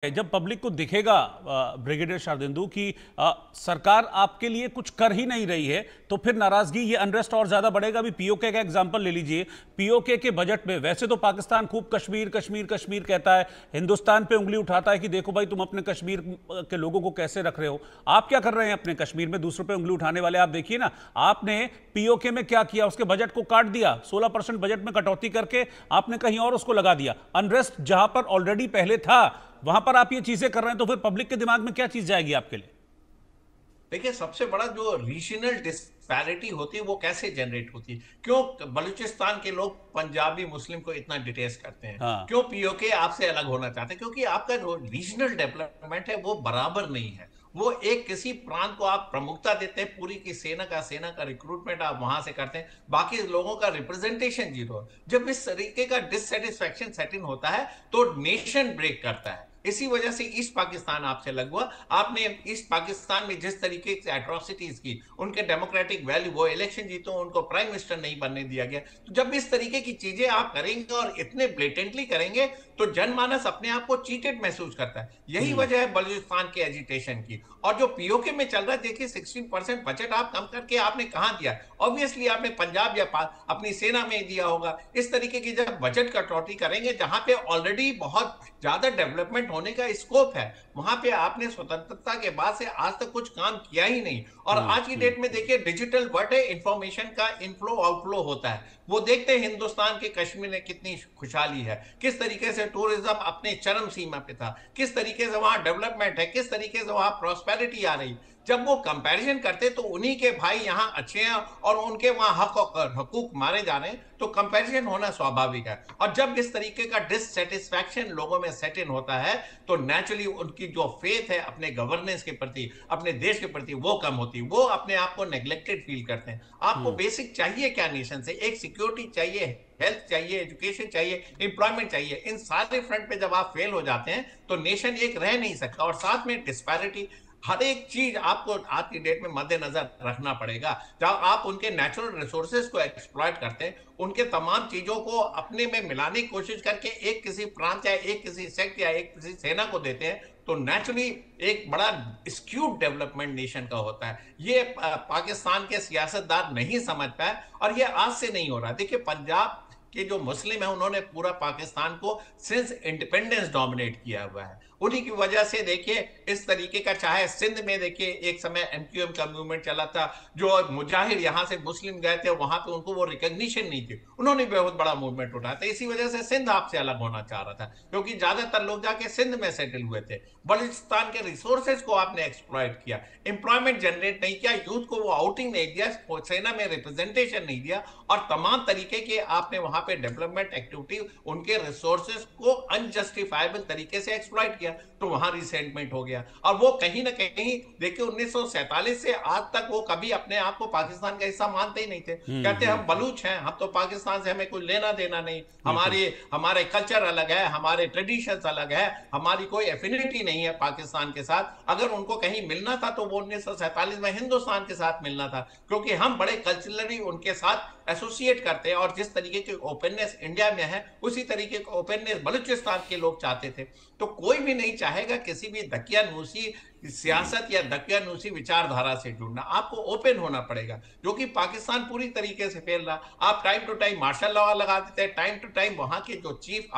जब पब्लिक को दिखेगा ब्रिगेडियर शारदेंदु कि सरकार आपके लिए कुछ कर ही नहीं रही है, तो फिर नाराजगी, ये अनरेस्ट और ज्यादा बढ़ेगा। अभी पीओके का एग्जांपल ले लीजिए। पीओके के बजट में वैसे तो पाकिस्तान खूब कश्मीर कश्मीर कश्मीर कहता है, हिंदुस्तान पे उंगली उठाता है कि देखो भाई तुम अपने कश्मीर के लोगों को कैसे रख रहे हो, आप क्या कर रहे हैं अपने कश्मीर में। दूसरों पे उंगली उठाने वाले आप देखिए ना, आपने पीओके में क्या किया, उसके बजट को काट दिया, 16% बजट में कटौती करके आपने कहीं और उसको लगा दिया। अनरेस्ट जहां पर ऑलरेडी पहले था वहां पर आप ये चीजें कर रहे हैं, तो फिर पब्लिक के दिमाग में क्या चीज जाएगी आपके लिए। देखिए, सबसे बड़ा जो रीजनल डिस्पैरिटी होती है वो कैसे जनरेट होती है? क्यों बलूचिस्तान के लोग पंजाबी मुस्लिम को इतना डिटेस्ट करते हैं? हाँ। क्यों पीओके आपसे अलग होना चाहते हैं? क्योंकि आपका जो रीजनल डेवलपमेंट है वो बराबर नहीं है। वो एक किसी प्रांत को आप प्रमुखता देते हैं, पूरी की सेना का रिक्रूटमेंट आप वहां से करते हैं, बाकी लोगों का रिप्रेजेंटेशन जीरो। जब इस तरीके का डिससेटिस्फैक्शन सेट इन होता है तो नेशन ब्रेक करता है। इसी वजह से ईस्ट पाकिस्तान आपसे लग हुआ। आपने ईस्ट पाकिस्तान में जिस तरीके से एट्रोसिटीज की, उनके डेमोक्रेटिक वैल्यू, वो इलेक्शन जीतो, उनको प्राइम मिनिस्टर नहीं बनने दिया गया। तो जब इस तरीके की चीजें आप करेंगे और इतने ब्लेटेंटली करेंगे तो जनमानस अपने आप को चीटेड महसूस करता है। यही हम्म। वजह है बलूचिस्तान के एजिटेशन की। और जो पीओके में चल रहा है, देखिए 16% बजट आप कम करके आपने कहां दिया? ऑब्वियसली आपने पंजाब या अपनी सेना में दिया होगा। इस तरीके की जब बजट कटौती करेंगे जहां पे ऑलरेडी बहुत ज्यादा डेवलपमेंट होने का स्कोप है, वहां पे आपने स्वतंत्रता के बाद से आज तक कुछ काम किया ही नहीं। और आज की डेट में देखिए, डिजिटल वर्ल्ड है, इंफॉर्मेशन का इनफ्लो आउटफ्लो होता है। वो देखते हैं हिंदुस्तान के कश्मीर में कितनी खुशहाली है, किस तरीके से टूरिज्म अपने चरम सीमा पे था, किस तरीके से वहां डेवलपमेंट है, किस तरीके से वहां प्रॉस्पेरिटी आ रही। जब वो कंपैरिजन करते तो उन्हीं के भाई यहां अच्छे हैं और उनके वहां हक और हकूक मारे जा रहे हैं, तो कंपैरिजन होना स्वाभाविक है। और जब इस तरीके का डिससेटिस्फैक्शन लोगों में सेट इन होता है तो नेचुरली उनकी जो फेथ है अपने गवर्नेंस के प्रति, अपने देश के प्रति, वो कम होती है। वो अपने आप को नेग्लेक्टेड फील करते हैं। आपको हम्म। बेसिक चाहिए क्या नेशन से? एक सिक्योरिटी चाहिए, हेल्थ चाहिए, एजुकेशन चाहिए, एम्प्लॉयमेंट चाहिए। इन सारे फ्रंट पे जब आप फेल हो जाते हैं तो नेशन एक रह नहीं सकता। और साथ में डिस्पैरिटी, हर एक चीज आपको आज की डेट में मद्देनजर रखना पड़ेगा। जब आप उनके नेचुरल रिसोर्सेज को एक्सप्लॉइट करते हैं, उनके तमाम चीजों को अपने में मिलाने की कोशिश करके एक किसी प्रांत या एक किसी सेक्ट या एक किसी सेना को देते हैं, तो नेचुरली एक बड़ा स्क्यूड डेवलपमेंट नेशन का होता है। ये पाकिस्तान के सियासतदान नहीं समझ पाए और ये आज से नहीं हो रहा। देखिए, पंजाब के जो मुस्लिम है उन्होंने पूरा पाकिस्तान को सिंस इंडिपेंडेंस डोमिनेट किया हुआ है। उन्हीं की वजह से देखिए इस तरीके का, चाहे सिंध में देखिए एक समय एमक्यूएम का मूवमेंट चला था, जो मुजाहिर यहां से मुस्लिम गए थे वहां पे उनको वो रिकॉग्निशन नहीं थी, उन्होंने बहुत बड़ा मूवमेंट उठाया था। इसी वजह से सिंध आपसे अलग होना चाह रहा था, क्योंकि ज्यादातर लोग जाके सिंध में सेटल हुए थे। बलूचिस्तान के रिसोर्सेज को आपने एक्सप्लॉइट किया, एम्प्लॉयमेंट जनरेट नहीं किया, यूथ को वो आउटिंग नहीं दिया, सेना में रिप्रेजेंटेशन नहीं दिया, और तमाम तरीके के आपने वहां पे डेवलपमेंट एक्टिविटी, उनके रिसोर्सेज को अनजस्टिफाइबल तरीके से एक्सप्लॉइट किया, तो वहां रिसेंटमेंट हो गया। और वो कहीं ना कहीं देखिए 1947 से आज तक वो कभी अपने आप को पाकिस्तान का हिस्सा मानते ही नहीं थे। कहते हम हम्म। बलूच हैं, हम तो पाकिस्तान से हमें कोई लेना देना नहीं, बिल्कुल। हमारे कल्चर अलग है, हमारे ट्रेडिशंस अलग है, हमारी कोई एफिनिटी नहीं है पाकिस्तान के साथ। अगर उनको कहीं मिलना था तो वो 1947 में हिंदुस्तान के साथ मिलना था, क्योंकि हम बड़े कल्चरली उनके साथ एसोसिएट करते हैं। और जिस तरीके की ओपननेस इंडिया में है उसी तरीके की ओपननेस बलूचिस्तान के लोग चाहते थे। तो कोई भी नहीं चाहेगा किसी भी दकियानूसी सियासत या दकियानूसी विचारधारा से जुड़ना। आपको ओपन होना पड़ेगा, जो कि पाकिस्तान पूरी तरीके से फैल रहा। आप time to time martial law लगा देते हैं, टाइम टू टाइम वहां के जो चीफ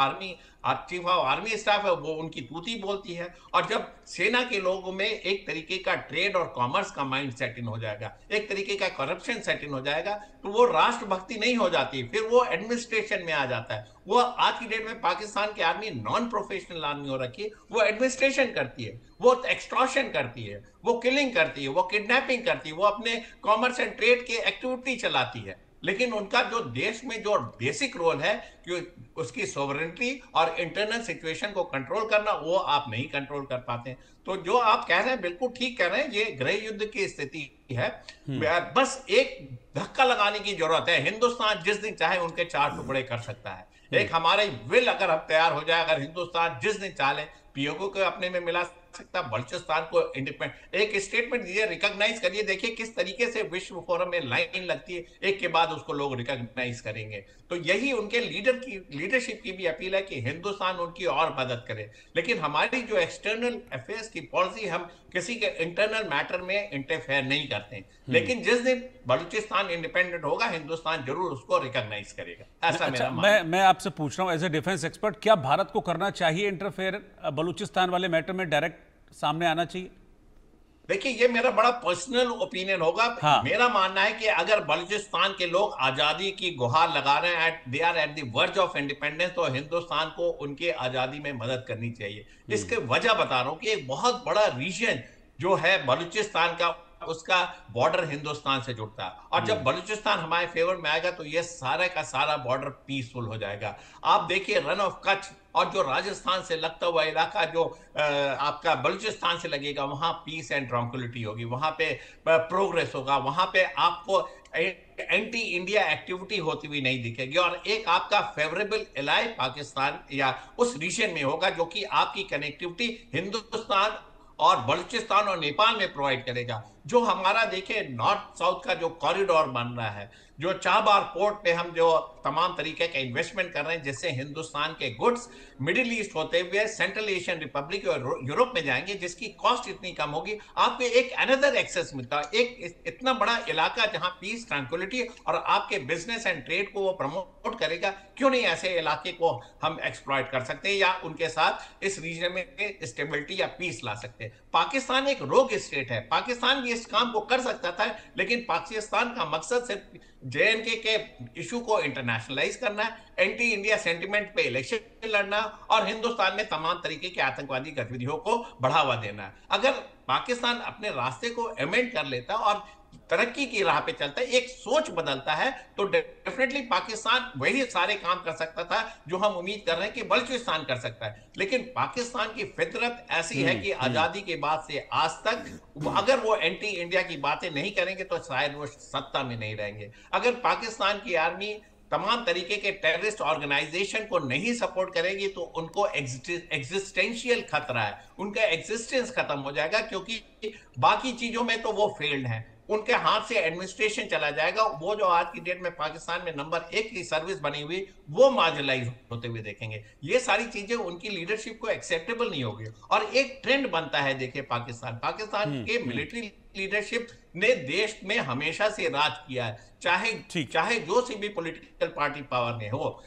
ऑफ आर्मी स्टाफ है वो उनकी तूती बोलती है। और जब सेना के लोगों में एक तरीके का ट्रेड और कॉमर्स का माइंड सेट इन हो जाएगा, एक तरीके का करप्शन सेट इन हो जाएगा, तो वो राष्ट्रभक्ति नहीं हो जाती, फिर वो एडमिनिस्ट्रेशन में आ जाता है। वो आज की डेट में पाकिस्तान की आर्मी नॉन प्रोफेशनल आर्मी हो रखी है। वो एडमिनिस्ट्रेशन करती है, वो एक्सटॉर्शन करती है, वो किलिंग करती है, वो किडनैपिंग करती है, वो अपने कॉमर्स एंड ट्रेड की एक्टिविटी चलाती है। लेकिन उनका जो देश में जो बेसिक रोल है कि उसकी सोवरेनिटी और इंटरनल सिचुएशन को कंट्रोल करना, वो आप नहीं कंट्रोल कर पाते हैं। तो जो आप कह रहे हैं बिल्कुल ठीक कह रहे हैं, ये गृह युद्ध की स्थिति है। हम्म। बस एक धक्का लगाने की जरूरत है। हिंदुस्तान जिस दिन चाहे उनके चार टुकड़े कर सकता है। हम्म। एक हमारे विल अगर हम तैयार हो जाए, अगर हिंदुस्तान जिस दिन चाहे पीओके को अपने में मिला सकता बलूचिस्तान को इंडिपेंडेंट। एक स्टेटमेंट दीजिए, रिकॉग्नाइज करिए, देखिए किस तरीके से विश्व फोरम में लाइन लगती है, एक के बाद उसको लोग रिकॉग्नाइज करेंगे। तो यही उनके लीडरशिप की भी अपील है कि हिंदुस्तान उनकी और मदद करे। लेकिन हमारी जो एक्सटर्नल अफेयर्स की पॉलिसी, हम किसी के इंटरनल मैटर में इंटरफेयर नहीं करते, लेकिन जिस दिन बलूचिस्तान इंडिपेंडेंट होगा हिंदुस्तान जरूर उसको रिकॉग्नाइज करेगा, ऐसा अच्छा, मेरा मानना है। मैं आपसे पूछ रहा हूं एज ए डिफेंस एक्सपर्ट, क्या भारत को करना चाहिए इंटरफेयर बलूचिस्तान वाले मैटर में, डायरेक्ट सामने आना चाहिए? देखिए, ये मेरा बड़ा पर्सनल ओपिनियन होगा। हाँ। मेरा मानना है कि अगर बलूचिस्तान के लोग आजादी की गुहार लगा रहे हैं, they are at the verge of independence, तो हिंदुस्तान को उनके आजादी में मदद करनी चाहिए। इसके वजह बता रहा हूं कि एक बहुत बड़ा रीजन जो है बलूचिस्तान का, उसका बॉर्डर हिंदुस्तान से जुड़ता है, और जब बलूचिस्तान हमारे फेवर में आएगा तो ये सारा का सारा बॉर्डर पीसफुल हो जाएगा। आप देखिए रन ऑफ कच्छ और जो राजस्थान से लगता हुआ इलाका जो आपका बलूचिस्तान से लगेगा, वहां पीस एंड ट्रैंक्विलिटी होगी, वहां पे प्रोग्रेस होगा, वहां पे आपको एंटी इंडिया एक्टिविटी होती हुई नहीं दिखेगी, और एक आपका फेवरेबल एलाय पाकिस्तान या उस रीजन में होगा जो कि आपकी कनेक्टिविटी हिंदुस्तान और बलूचिस्तान और नेपाल में प्रोवाइड करेगा। जो हमारा देखिए नॉर्थ साउथ का जो कॉरिडोर बन रहा है, जो चाबार पोर्ट पे हम जो तमाम तरीके का इन्वेस्टमेंट कर रहे हैं, जिससे हिंदुस्तान के गुड्स मिडिल ईस्ट होते हुए सेंट्रल एशियन रिपब्लिक और यूरोप में जाएंगे, जिसकी कॉस्ट इतनी कम होगी, आपको एक अनदर एक्सेस मिलता है, एक इतना बड़ा इलाका जहां पीस ट्रैंक्विलिटी और आपके बिजनेस एंड ट्रेड को वो प्रमोट करेगा। क्यों नहीं ऐसे इलाके को हम एक्सप्लॉइट कर सकते हैं या उनके साथ इस रीजन में स्टेबिलिटी या पीस ला सकते हैं। पाकिस्तान एक रोग स्टेट है, पाकिस्तान भी इस काम को कर सकता था, लेकिन पाकिस्तान का मकसद सिर्फ जेएनके के इशू को इंटरनेशनलाइज करना है, एंटी इंडिया सेंटिमेंट पे इलेक्शन लड़ना, और हिंदुस्तान में तमाम तरीके की आतंकवादी गतिविधियों को बढ़ावा देना है। अगर पाकिस्तान अपने रास्ते को अमेंड कर लेता और तरक्की की राह पे चलता है, एक सोच बदलता है, तो डेफिनेटली पाकिस्तान वही सारे काम कर सकता था जो हम उम्मीद कर रहे हैं कि बलूचिस्तान कर सकता है। लेकिन पाकिस्तान की फितरत ऐसी है कि आजादी के बाद से आज तक अगर वो एंटी इंडिया की बातें नहीं करेंगे तो शायद वो सत्ता में नहीं रहेंगे। अगर पाकिस्तान की आर्मी तमाम तरीके के टेररिस्ट ऑर्गेनाइजेशन को नहीं सपोर्ट करेगी तो उनको एग्जिस्टेंशियल खतरा है, उनका एग्जिस्टेंस खत्म हो जाएगा, क्योंकि बाकी चीजों में तो वो फेल्ड हैं, उनके हाथ से एडमिनिस्ट्रेशन चला जाएगा। वो जो आज की डेट में पाकिस्तान में नंबर 1 की सर्विस बनी हुई, वो मार्जिनलाइज होते हुए देखेंगे। ये सारी चीजें उनकी लीडरशिप को एक्सेप्टेबल नहीं होगी, और एक ट्रेंड बनता है। देखिए पाकिस्तान के मिलिट्री लीडरशिप ने देश में हमेशा से राज किया है, चाहे जो सी भी पॉलिटिकल पार्टी पावर में हो।